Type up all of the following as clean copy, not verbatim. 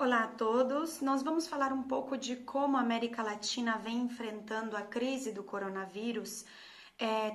Olá a todos! Nós vamos falar um pouco de como a América Latina vem enfrentando a crise do coronavírus,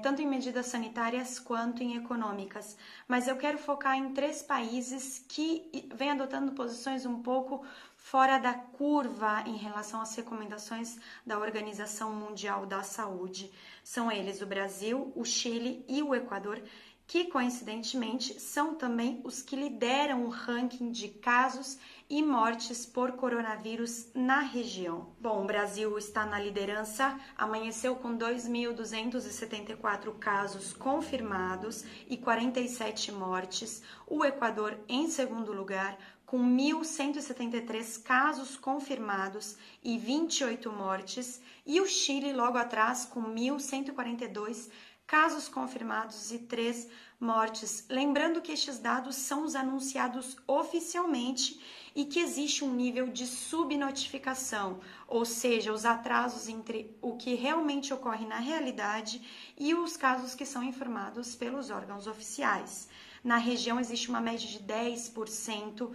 tanto em medidas sanitárias quanto em econômicas. Mas eu quero focar em três países que vêm adotando posições um pouco fora da curva em relação às recomendações da Organização Mundial da Saúde. São eles o Brasil, o Chile e o Equador, que coincidentemente são também os que lideram o ranking de casos e mortes por coronavírus na região. Bom, o Brasil está na liderança, amanheceu com 2.274 casos confirmados e 47 mortes. O Equador em segundo lugar, com 1.173 casos confirmados e 28 mortes, e o Chile logo atrás com 1.142 casos confirmados e 3 mortes. Lembrando que estes dados são os anunciados oficialmente e que existe um nível de subnotificação, ou seja, os atrasos entre o que realmente ocorre na realidade e os casos que são informados pelos órgãos oficiais. Na região existe uma média de 10%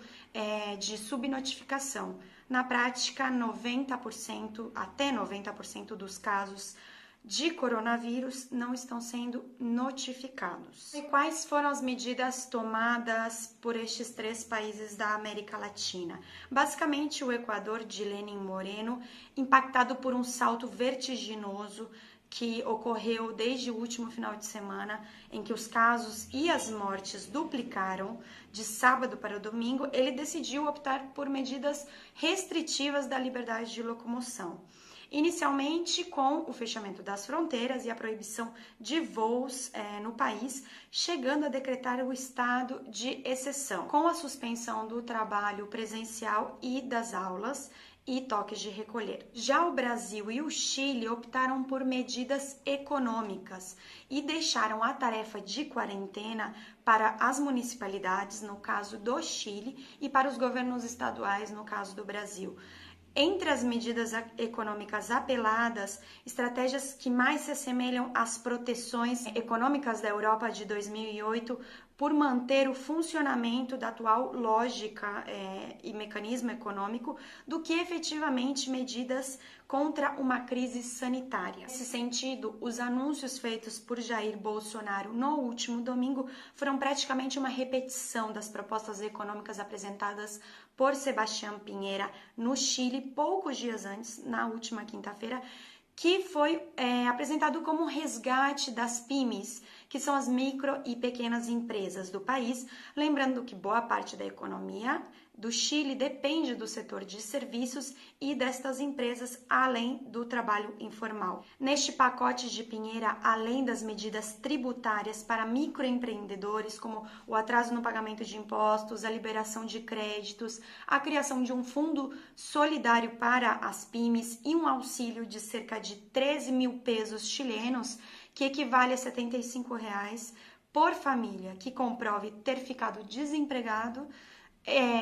de subnotificação. Na prática, 90%, até 90% dos casos de coronavírus não estão sendo notificados. E quais foram as medidas tomadas por estes três países da América Latina? Basicamente, o Equador de Lenin Moreno, impactado por um salto vertiginoso que ocorreu desde o último final de semana, em que os casos e as mortes duplicaram de sábado para o domingo, ele decidiu optar por medidas restritivas da liberdade de locomoção. Inicialmente com o fechamento das fronteiras e a proibição de voos no país, chegando a decretar o estado de exceção, com a suspensão do trabalho presencial e das aulas e toques de recolher. Já o Brasil e o Chile optaram por medidas econômicas e deixaram a tarefa de quarentena para as municipalidades, no caso do Chile, e para os governos estaduais, no caso do Brasil. Entre as medidas econômicas apeladas, estratégias que mais se assemelham às proteções econômicas da Europa de 2008 por manter o funcionamento da atual lógica e mecanismo econômico do que efetivamente medidas contra uma crise sanitária. Nesse sentido, os anúncios feitos por Jair Bolsonaro no último domingo foram praticamente uma repetição das propostas econômicas apresentadas por Sebastián Piñera no Chile poucos dias antes, na última quinta-feira, que foi apresentado como um resgate das PYMEs, que são as micro e pequenas empresas do país, lembrando que boa parte da economia do Chile depende do setor de serviços e destas empresas, além do trabalho informal. Neste pacote de Piñera, além das medidas tributárias para microempreendedores, como o atraso no pagamento de impostos, a liberação de créditos, a criação de um fundo solidário para as PYMEs e um auxílio de cerca de 13 mil pesos chilenos, que equivale a R$ 75 por família que comprove ter ficado desempregado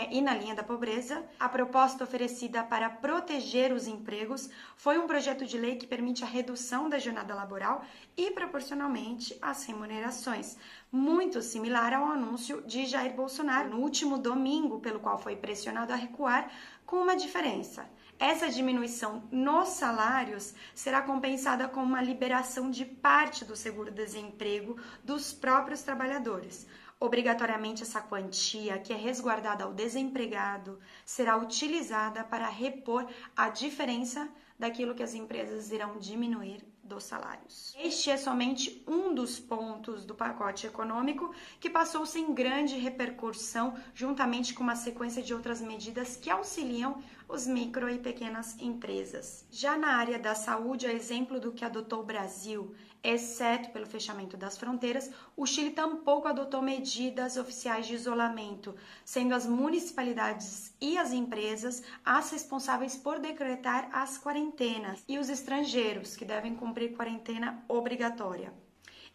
e na linha da pobreza. A proposta oferecida para proteger os empregos foi um projeto de lei que permite a redução da jornada laboral e, proporcionalmente, as remunerações, muito similar ao anúncio de Jair Bolsonaro no último domingo, pelo qual foi pressionado a recuar, com uma diferença. Essa diminuição nos salários será compensada com uma liberação de parte do seguro-desemprego dos próprios trabalhadores. Obrigatoriamente, essa quantia, que é resguardada ao desempregado, será utilizada para repor a diferença daquilo que as empresas irão diminuir dos salários. Este é somente um dos pontos do pacote econômico que passou sem grande repercussão, juntamente com uma sequência de outras medidas que auxiliam os micro e pequenas empresas. Já na área da saúde, a exemplo do que adotou o Brasil, exceto pelo fechamento das fronteiras, o Chile tampouco adotou medidas oficiais de isolamento, sendo as municipalidades e as empresas as responsáveis por decretar as quarentenas e os estrangeiros, que devem cumprir quarentena obrigatória.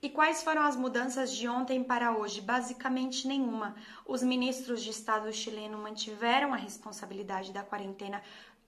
E quais foram as mudanças de ontem para hoje? Basicamente nenhuma. Os ministros de Estado chileno mantiveram a responsabilidade da quarentena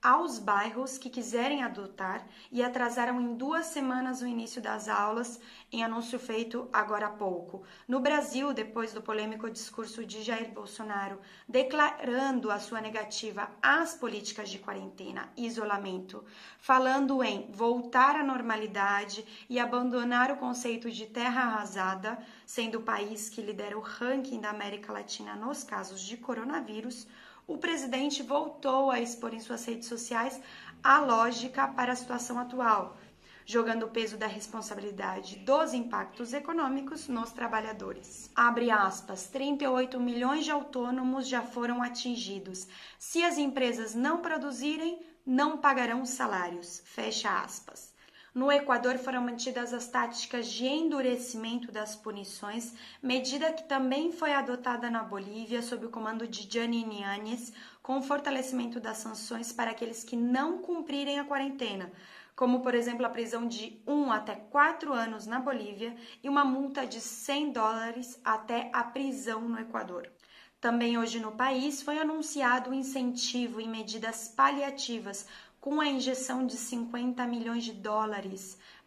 aos bairros que quiserem adotar e atrasaram em 2 semanas o início das aulas, em anúncio feito agora há pouco. No Brasil, depois do polêmico discurso de Jair Bolsonaro declarando a sua negativa às políticas de quarentena e isolamento, falando em voltar à normalidade e abandonar o conceito de terra arrasada, sendo o país que lidera o ranking da América Latina nos casos de coronavírus, o presidente voltou a expor em suas redes sociais a lógica para a situação atual, jogando o peso da responsabilidade dos impactos econômicos nos trabalhadores. Abre aspas, 38 milhões de autônomos já foram atingidos. Se as empresas não produzirem, não pagarão salários. Fecha aspas. No Equador foram mantidas as táticas de endurecimento das punições, medida que também foi adotada na Bolívia sob o comando de Janine Áñez, com o fortalecimento das sanções para aqueles que não cumprirem a quarentena, como, por exemplo, a prisão de 1 até 4 anos na Bolívia e uma multa de $100 até a prisão no Equador. Também hoje no país foi anunciado o incentivo em medidas paliativas com a injeção de $50 milhões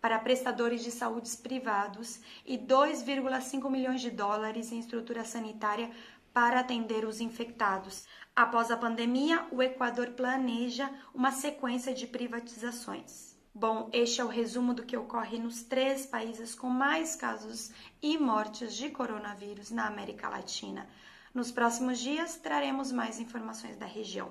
para prestadores de saúde privados e $2,5 milhões em estrutura sanitária para atender os infectados. Após a pandemia, o Equador planeja uma sequência de privatizações. Bom, este é o resumo do que ocorre nos 3 países com mais casos e mortes de coronavírus na América Latina. Nos próximos dias, traremos mais informações da região.